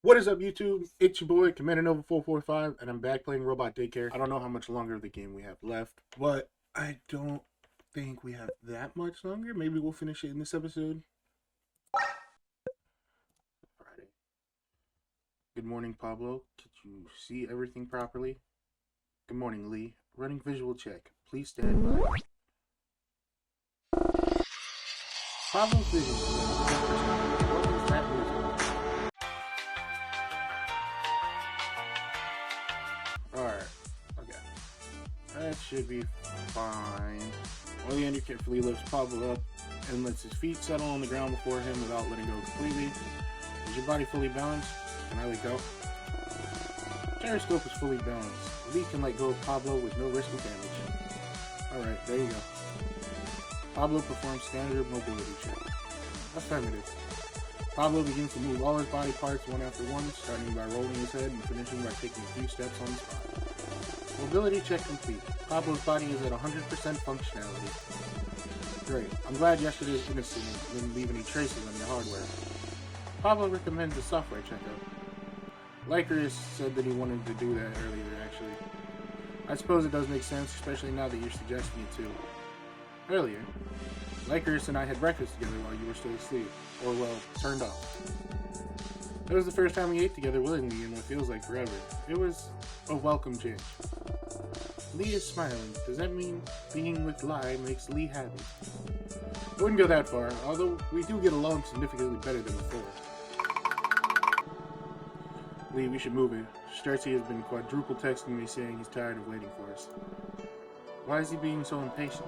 What is up, YouTube? It's your boy, Commander Nova 445, and I'm back playing Robot Daycare. I don't know how much longer of the game we have left, but I don't think we have that much longer. Maybe we'll finish it in this episode. Friday. Good morning, Pablo. Could you see everything properly? Good morning, Lee. Running visual check. Please stand by. Pablo's vision is at 10%. What is that moving? Alright. Okay. That should be fine. Oleander carefully lifts Pablo up and lets his feet settle on the ground before him without letting go completely. Is your body fully balanced? Can I let go? Gyroscope is fully balanced. Lee can let go of Pablo with no risk of damage. Alright, there you go. Pablo performs standard mobility check. Affirmative. Pablo begins to move all his body parts one after one, starting by rolling his head and finishing by taking a few steps on the spot. Mobility check complete. Pablo's body is at 100% functionality. Great. I'm glad yesterday's incident didn't leave any traces on your hardware. Pablo recommends a software checkup. Lycurus said that he wanted to do that earlier, actually. I suppose it does make sense, especially now that you're suggesting it too. Earlier, Lycurus and I had breakfast together while you were still asleep. Or, well, turned off. That was the first time we ate together willingly in what feels like forever. It was a welcome change. Lee is smiling. Does that mean being with Lai makes Lee happy? I wouldn't go that far, although we do get along significantly better than before. Lee, we should move it. Stretsy has been quadruple texting me saying he's tired of waiting for us. Why is he being so impatient?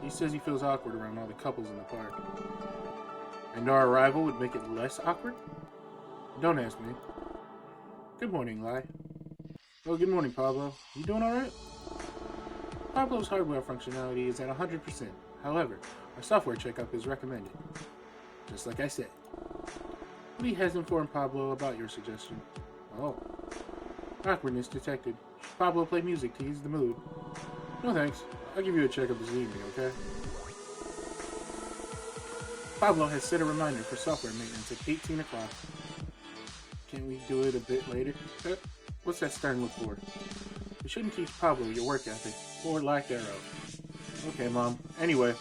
He says he feels awkward around all the couples in the park. And our arrival would make it less awkward? Don't ask me. Good morning, Lai. Oh, good morning, Pablo. You doing alright? Pablo's hardware functionality is at 100%. However, a software checkup is recommended. Just like I said. Lee has informed Pablo about your suggestion. Oh. Awkwardness detected. Should Pablo play music to ease the mood? No thanks. I'll give you a checkup this evening, okay? Pablo has set a reminder for software maintenance at 18 o'clock. Can we do it a bit later? What's that stern look for? You shouldn't teach Pablo your work ethic, or lack thereof. Okay, Mom. Anyway,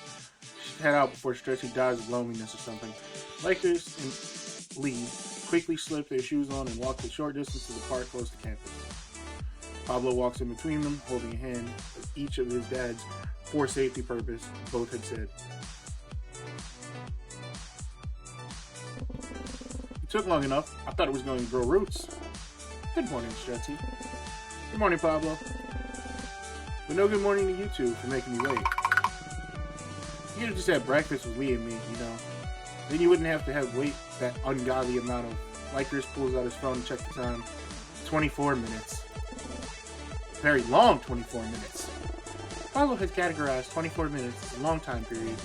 should head out before Stretchy dies of loneliness or something. Lakers and Lee quickly slip their shoes on and walk the short distance to the park close to campus. Pablo walks in between them, holding a hand of each of his dads for safety purpose, both had said. It took long enough. I thought it was going to grow roots. Good morning, Stretchy. Good morning, Pablo. But no good morning to you two for making me wait. You could have just had breakfast with Lee and me, you know. Then you wouldn't have to wait that ungodly amount of... Lycurus pulls out his phone and checks the time. 24 minutes. Very long 24 minutes. Pablo has categorized 24 minutes as a long time period.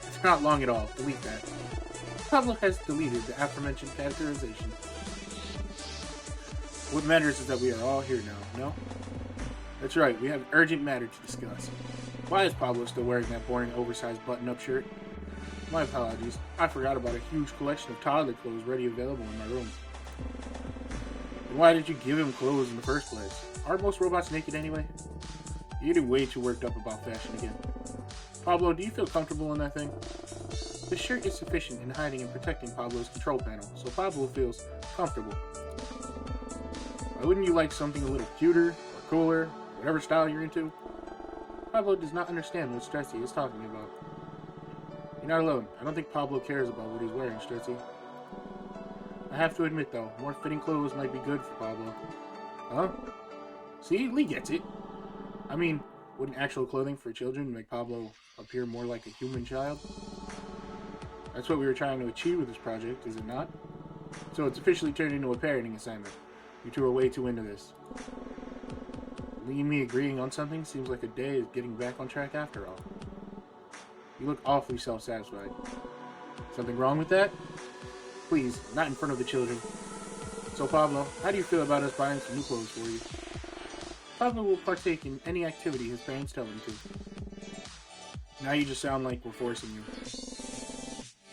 It's not long at all. Delete that. Pablo has deleted the aforementioned categorization. What matters is that we are all here now, no? That's right, we have urgent matter to discuss. Why is Pablo still wearing that boring oversized button-up shirt? My apologies, I forgot about a huge collection of toddler clothes ready available in my room. And why did you give him clothes in the first place? Aren't most robots naked anyway? You're getting way too worked up about fashion again. Pablo, do you feel comfortable in that thing? The shirt is sufficient in hiding and protecting Pablo's control panel, so Pablo feels comfortable. Why wouldn't you like something a little cuter, or cooler, whatever style you're into? Pablo does not understand what Stretsy is talking about. You're not alone. I don't think Pablo cares about what he's wearing, Stretsy. I have to admit, though, more fitting clothes might be good for Pablo. Huh? See, Lee gets it. I mean, wouldn't actual clothing for children make Pablo appear more like a human child? That's what we were trying to achieve with this project, is it not? So it's officially turned into a parenting assignment. You two are way too into this. Lee and me agreeing on something seems like a day is getting back on track after all. You look awfully self-satisfied. Something wrong with that? Please, not in front of the children. So Pablo, how do you feel about us buying some new clothes for you? Pablo will partake in any activity his parents tell him to. Now you just sound like we're forcing you.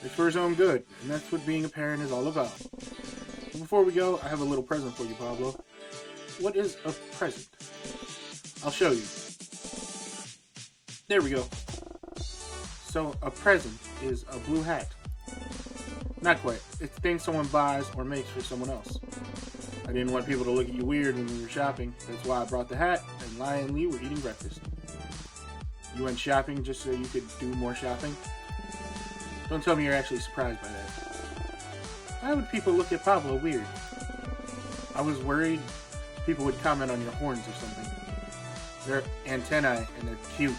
It's for his own good, and that's what being a parent is all about. Before we go, I have a little present for you, Pablo. What is a present? I'll show you. There we go. So, a present is a blue hat. Not quite. It's a thing someone buys or makes for someone else. I didn't want people to look at you weird when we were shopping. That's why I brought the hat, and Lai and Lee were eating breakfast. You went shopping just so you could do more shopping? Don't tell me you're actually surprised by that. Why would people look at Pablo weird? I was worried people would comment on your horns or something. They're antennae, and they're cute.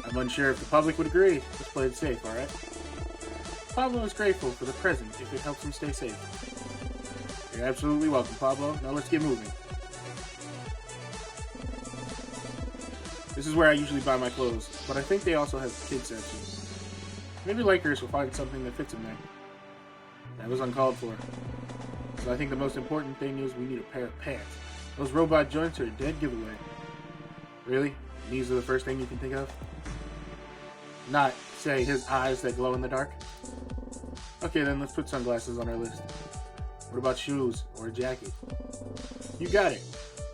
I'm unsure if the public would agree. Let's play it safe, alright? Pablo is grateful for the present if it helps him stay safe. You're absolutely welcome, Pablo. Now let's get moving. This is where I usually buy my clothes, but I think they also have a kids section. Maybe Lakers will find something that fits in there. That was uncalled for. So I think the most important thing is we need a pair of pants. Those robot joints are a dead giveaway. Really? These are the first thing you can think of? Not, say, his eyes that glow in the dark? Okay, then let's put sunglasses on our list. What about shoes or a jacket? You got it.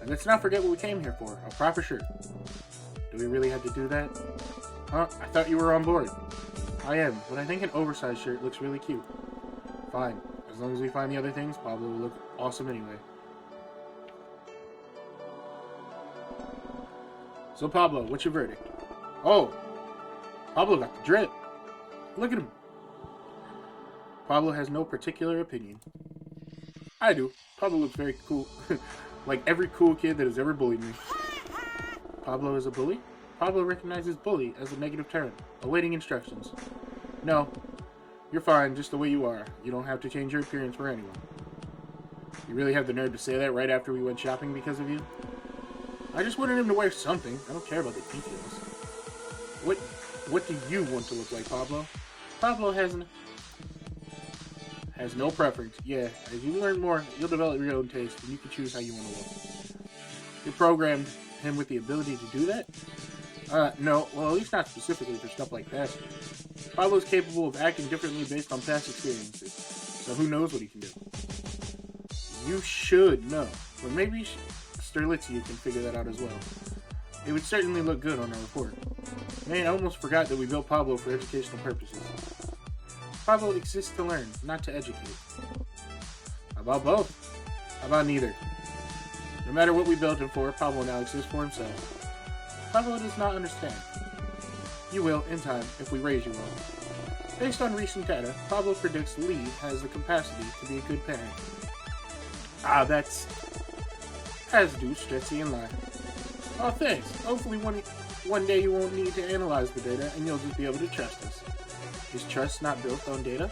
And let's not forget what we came here for, a proper shirt. Do we really have to do that? Huh? I thought you were on board. I am, but I think an oversized shirt looks really cute. Fine. As long as we find the other things, Pablo will look awesome anyway. So Pablo, what's your verdict? Oh! Pablo got the drip. Look at him. Pablo has no particular opinion. I do. Pablo looks very cool. Like every cool kid that has ever bullied me. Pablo is a bully? Pablo recognizes bully as a negative term, awaiting instructions. No. You're fine just the way you are. You don't have to change your appearance for anyone. You really have the nerve to say that right after we went shopping because of you? I just wanted him to wear something. I don't care about the details. What do you want to look like, Pablo? Pablo has no preference. Yeah, as you learn more, you'll develop your own taste, and you can choose how you want to look. You programmed him with the ability to do that? No. Well, at least not specifically for stuff like that. Pablo's capable of acting differently based on past experiences, so who knows what he can do. You should know, but maybe Sterlitzia can figure that out as well. It would certainly look good on our report. Man, I almost forgot that we built Pablo for educational purposes. Pablo exists to learn, not to educate. How about both? How about neither? No matter what we built him for, Pablo now exists for himself. Pablo does not understand. You will, in time, if we raise you well. Based on recent data, Pablo predicts Lee has the capacity to be a good parent. That's... as do Stretzy and Lai. Oh, thanks. Hopefully one day you won't need to analyze the data and you'll just be able to trust us. Is trust not built on data?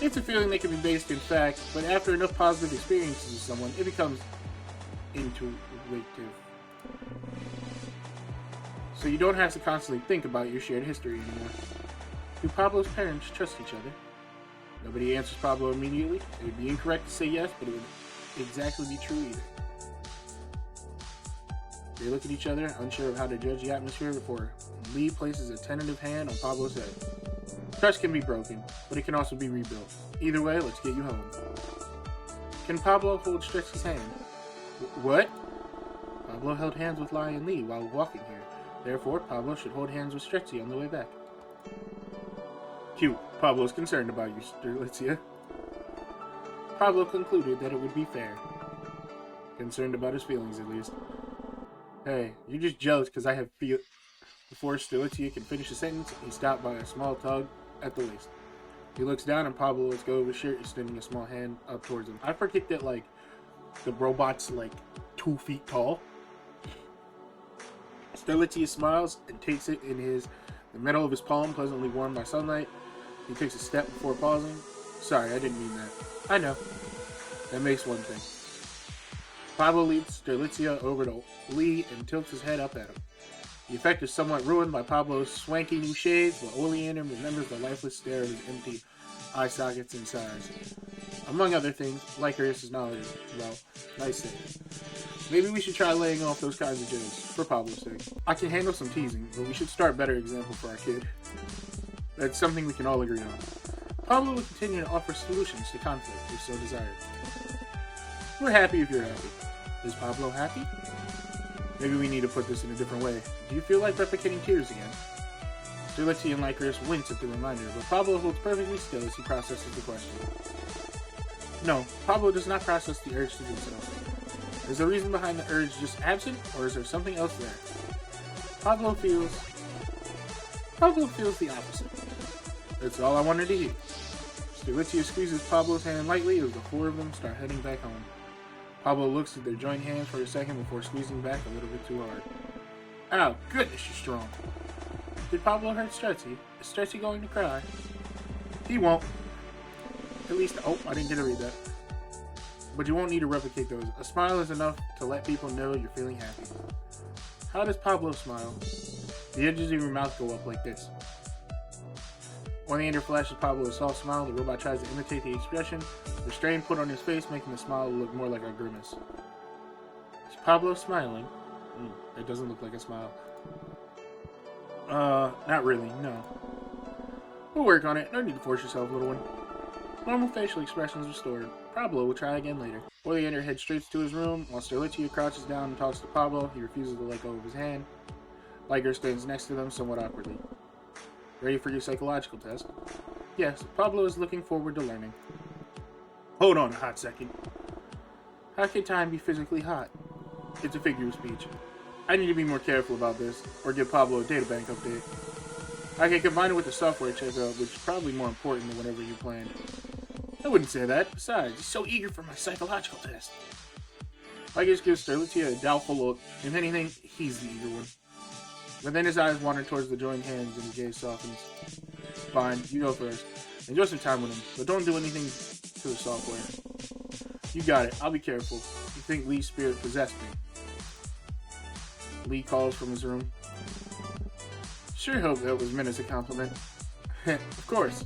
It's a feeling that can be based in fact, but after enough positive experiences with someone, it becomes intuitive. So you don't have to constantly think about your shared history anymore. Do Pablo's parents trust each other? Nobody answers Pablo immediately. It would be incorrect to say yes, but it would exactly be true either. They look at each other, unsure of how to judge the atmosphere before Lee places a tentative hand on Pablo's head. Trust can be broken, but it can also be rebuilt. Either way, let's get you home. Can Pablo hold Stretzy's hand? What? Pablo held hands with Lai and Lee while walking here. Therefore, Pablo should hold hands with Stretzy on the way back. Cute. Pablo's concerned about you, Sterlitzia. Pablo concluded that it would be fair. Concerned about his feelings, at least. Hey, you're just jealous because I have feel... Before Sterlitzia can finish the sentence, he stopped by a small tug at the waist. He looks down and Pablo lets go of his shirt, extending a small hand up towards him. I forget that, like, the robot's, like, 2 feet tall. Sterlitzia smiles and takes it in the metal of his palm, pleasantly warmed by sunlight. He takes a step before pausing. Sorry, I didn't mean that. I know. That makes one thing. Pablo leads Sterlitzia over to Lee and tilts his head up at him. The effect is somewhat ruined by Pablo's swanky new shades, but Oleander remembers the lifeless stare of his empty eye sockets and sighs. Among other things, Lycaris' knowledge. Well, nice save. Maybe we should try laying off those kinds of jokes, for Pablo's sake. I can handle some teasing, but we should start better example for our kid. That's something we can all agree on. Pablo will continue to offer solutions to conflict if so desired. We're happy if you're happy. Is Pablo happy? Maybe we need to put this in a different way. Do you feel like replicating tears again? Sterlity and Lycurgus wince at the reminder, but Pablo holds perfectly still as he processes the question. No, Pablo does not process the urge to do so. Is the reason behind the urge just absent, or is there something else there? Pablo feels the opposite. That's all I wanted to hear. Sterlity squeezes Pablo's hand lightly as the four of them start heading back home. Pablo looks at their joint hands for a second before squeezing back a little bit too hard. Oh, goodness, you're strong. Did Pablo hurt Stretzy? Is Stretzy going to cry? He won't. At least, oh, I didn't get to read that. But you won't need to replicate those. A smile is enough to let people know you're feeling happy. How does Pablo smile? The edges of your mouth go up like this. Oleander flashes Pablo a soft smile. The robot tries to imitate the expression, the strain put on his face making the smile look more like a grimace. Is Pablo smiling? It doesn't look like a smile. Not really, no. We'll work on it. No need to force yourself, little one. Normal facial expressions restored. Pablo will try again later. Oleander heads straight to his room, while Sterlity crouches down and talks to Pablo. He refuses to let go of his hand. Liger stands next to them somewhat awkwardly. Ready for your psychological test? Yes, Pablo is looking forward to learning. Hold on a hot second. How can time be physically hot? It's a figure of speech. I need to be more careful about this, or give Pablo a databank update. I can combine it with the software checkup, which is probably more important than whatever you planned. I wouldn't say that. Besides, he's so eager for my psychological test. Liger gives Sterlity a doubtful look. If anything, he's the eager one. But then his eyes wander towards the joined hands and his gaze softens. Fine, you go first. Enjoy some time with him, but don't do anything to the software. You got it. I'll be careful. You think Lee's spirit possessed me? Lee calls from his room. Sure hope that was meant as a compliment. Of course.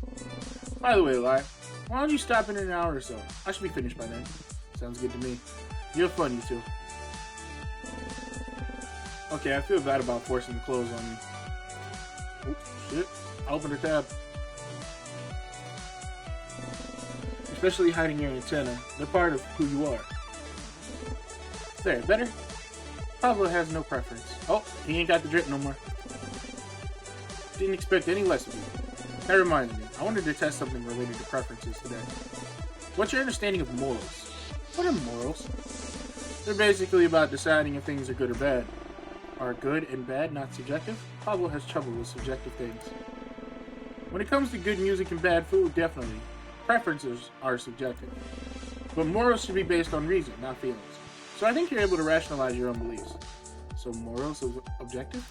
By the way, Lai, why don't you stop in an hour or so? I should be finished by then. Sounds good to me. You have fun, you two. Okay, I feel bad about forcing the clothes on you. Oops, shit. I opened a tab. Especially hiding your antenna. They're part of who you are. There, better? Pablo has no preference. Oh, he ain't got the drip no more. Didn't expect any less of you. That reminds me, I wanted to test something related to preferences today. What's your understanding of morals? What are morals? They're basically about deciding if things are good or bad. Are good and bad not subjective? Pablo has trouble with subjective things. When it comes to good music and bad food, definitely. Preferences are subjective. But morals should be based on reason, not feelings. So I think you're able to rationalize your own beliefs. So morals are objective?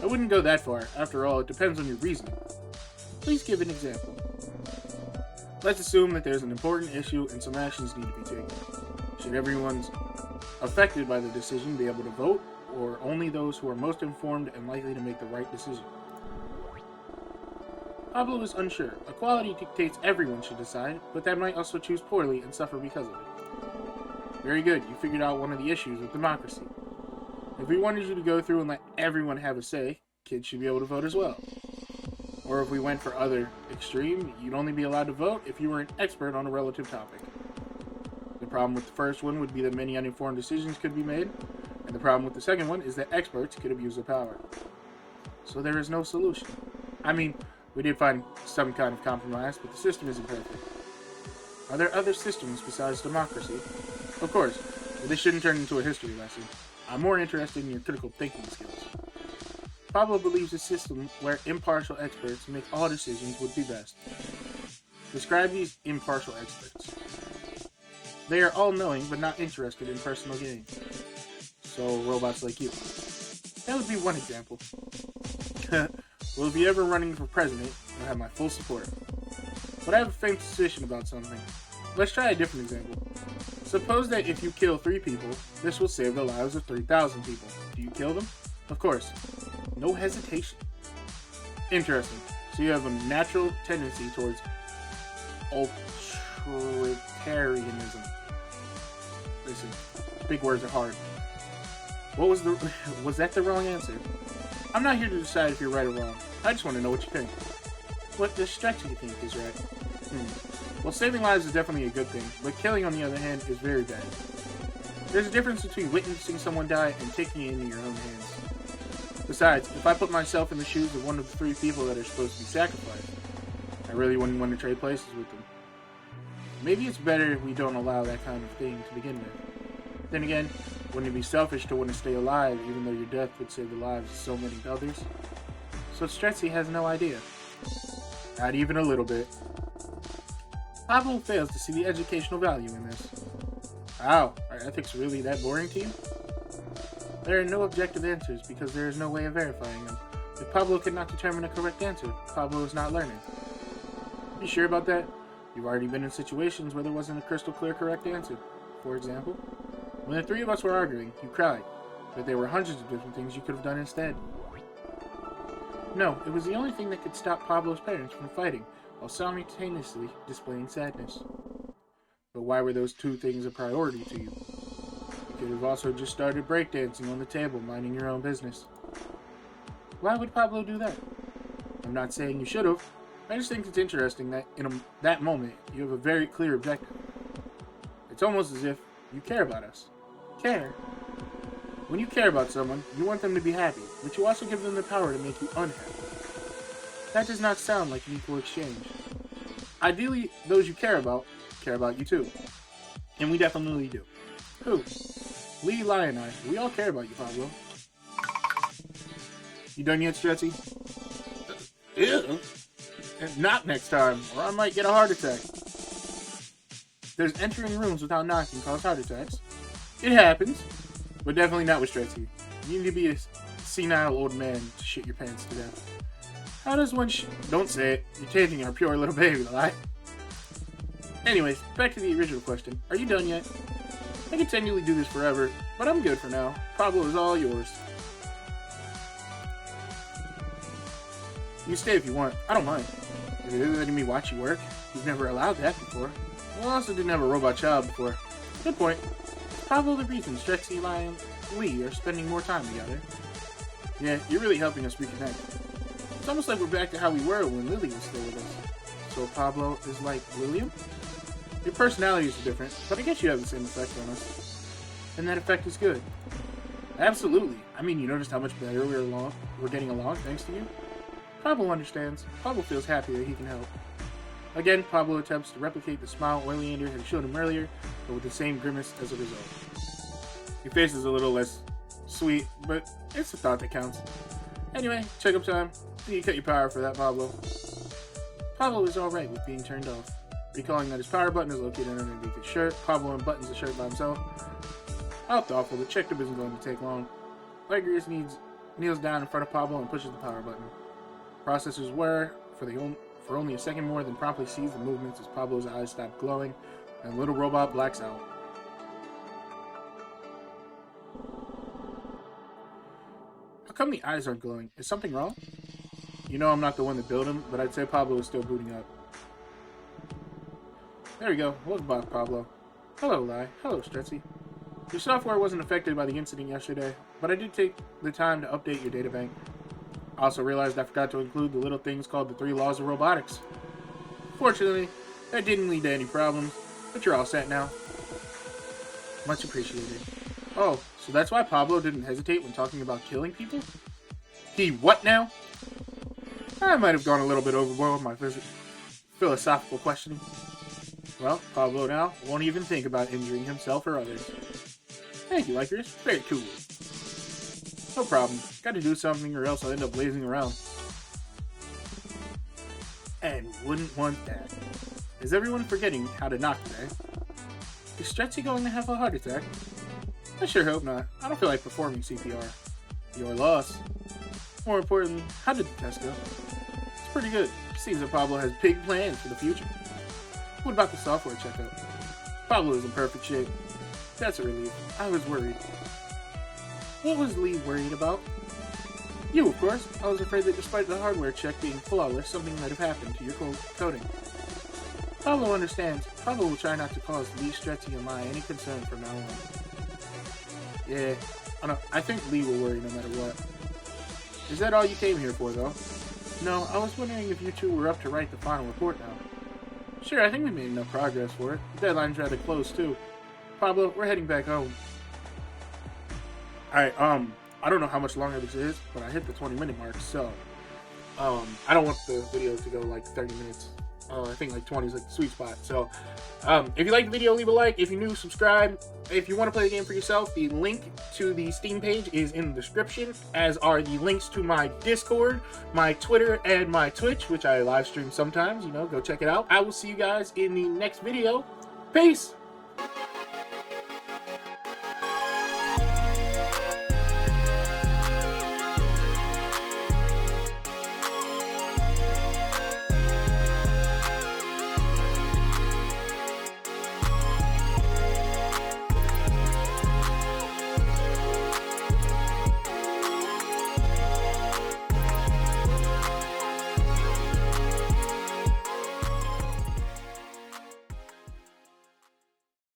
I wouldn't go that far. After all, it depends on your reasoning. Please give an example. Let's assume that there's an important issue and some actions need to be taken. Should everyone affected by the decision be able to vote, or only those who are most informed and likely to make the right decision? Pablo is unsure. Equality dictates everyone should decide, but that might also choose poorly and suffer because of it. Very good, you figured out one of the issues with democracy. If we wanted you to go through and let everyone have a say, kids should be able to vote as well. Or if we went for other extreme, you'd only be allowed to vote if you were an expert on a relative topic. The problem with the first one would be that many uninformed decisions could be made, and the problem with the second one is that experts could abuse their power. So there is no solution. I mean, we did find some kind of compromise, but the system isn't perfect. Are there other systems besides democracy? Of course, but this shouldn't turn into a history lesson. I'm more interested in your critical thinking skills. Pablo believes a system where impartial experts make all decisions would be best. Describe these impartial experts. They are all-knowing but not interested in personal gain. So, robots like you. That would be one example. Well, if you're ever running for president, you'll have my full support. But I have a faint suspicion about something. Let's try a different example. Suppose that if you kill 3 people, this will save the lives of 3,000 people. Do you kill them? Of course. No hesitation. Interesting. So you have a natural tendency towards authoritarianism. Listen, big words are hard. What was was that the wrong answer? I'm not here to decide if you're right or wrong. I just want to know what you think. what does Stretchy think is right? Well, saving lives is definitely a good thing, but killing, on the other hand, is very bad. There's a difference between witnessing someone die and taking it into your own hands. Besides, if I put myself in the shoes of one of the 3 people that are supposed to be sacrificed, I really wouldn't want to trade places with them. Maybe it's better if we don't allow that kind of thing to begin with. Then again, wouldn't it be selfish to want to stay alive even though your death would save the lives of so many others? So Stretchy has no idea. Not even a little bit. Pablo fails to see the educational value in this. Wow, are ethics really that boring to you? There are no objective answers because there is no way of verifying them. If Pablo cannot determine a correct answer, Pablo is not learning. You sure about that? You've already been in situations where there wasn't a crystal clear correct answer. For example, when the 3 of us were arguing, you cried, but there were hundreds of different things you could have done instead. No, it was the only thing that could stop Pablo's parents from fighting, while simultaneously displaying sadness. But why were those 2 things a priority to you? You could have also just started breakdancing on the table, minding your own business. Why would Pablo do that? I'm not saying you should have. I just think it's interesting that in that moment, you have a very clear objective. It's almost as if you care about us. Care? When you care about someone, you want them to be happy, but you also give them the power to make you unhappy. That does not sound like an equal exchange. Ideally, those you care about you too. And we definitely do. Who? Lee, Lai, and I. We all care about you, Pablo. You done yet, Stretchy? Ew. And not next time, or I might get a heart attack. There's entering rooms without knocking cause heart attacks. It happens, but definitely not with Stretchy. You need to be a senile old man to shit your pants to death. How does one Don't say it. You're tasting our pure little baby, Lai. Anyways, back to the original question. Are you done yet? I could continually do this forever, but I'm good for now. Pablo is all yours. You can stay if you want. I don't mind. If it is letting me watch you work, you've never allowed that before. Well, I also didn't have a robot child before. Good point. Pablo the reason Stretchy, Lai, and Lee are spending more time together. Yeah, you're really helping us reconnect. It's almost like we're back to how we were when Lily was still with us. So Pablo is like Lilium? Your personalities are different, but I guess you have the same effect on us. And that effect is good. Absolutely. I mean, you noticed how much better we're getting along thanks to you? Pablo understands. Pablo feels happy that he can help. Again, Pablo attempts to replicate the smile Oleander had showed him earlier, but with the same grimace as a result. Your face is a little less sweet, but it's the thought that counts. Anyway, checkup time. You cut your power for that, Pablo. Pablo is alright with being turned off. Recalling that his power button is located underneath his shirt, Pablo unbuttons the shirt by himself. How thoughtful, the checkup isn't going to take long. Ligerius kneels down in front of Pablo and pushes the power button. Processors whir for only a second more, then promptly sees the movements as Pablo's eyes stop glowing and the little robot blacks out. How come the eyes aren't glowing? Is something wrong? You know I'm not the one that built him, but I'd say Pablo is still booting up. There we go. Welcome back, Pablo. Hello, Lai. Hello, Stretchy. Your software wasn't affected by the incident yesterday, but I did take the time to update your databank. I also realized I forgot to include the little things called the 3 laws of robotics. Fortunately, that didn't lead to any problems, but you're all set now. Much appreciated. Oh, so that's why Pablo didn't hesitate when talking about killing people? He what now? I might have gone a little bit overboard with my philosophical questioning. Well, Pablo now won't even think about injuring himself or others. Thank you, Likers. Very cool. No problem. Got to do something or else I'll end up lazing around. And wouldn't want that. Is everyone forgetting how to knock today? Is Stretchy going to have a heart attack? I sure hope not. I don't feel like performing CPR. Your loss. More importantly, how did the test go? It's pretty good. Seems that Pablo has big plans for the future. What about the software checkup? Pablo is in perfect shape. That's a relief. I was worried. What was Lee worried about? You, of course. I was afraid that despite the hardware check being flawless, something might have happened to your coding. Pablo understands. Pablo will try not to cause Lee, Stretchy, and Lai any concern from now on. Yeah, I think Lee will worry no matter what. Is that all you came here for, though? No, I was wondering if you two were up to write the final report now. Sure, I think we made enough progress for it. The deadline's rather close, too. Pablo, we're heading back home. Alright, I don't know how much longer this is, but I hit the 20-minute mark, so I don't want the video to go like 30 minutes. I think like 20 is like the sweet spot. So if you like the video, leave a like. If you're new, subscribe. If you want to play the game for yourself, the link to the Steam page is in the description, as are the links to my Discord, my Twitter, and my Twitch, which I live stream sometimes. You know, go check it out. I will see you guys in the next video. Peace!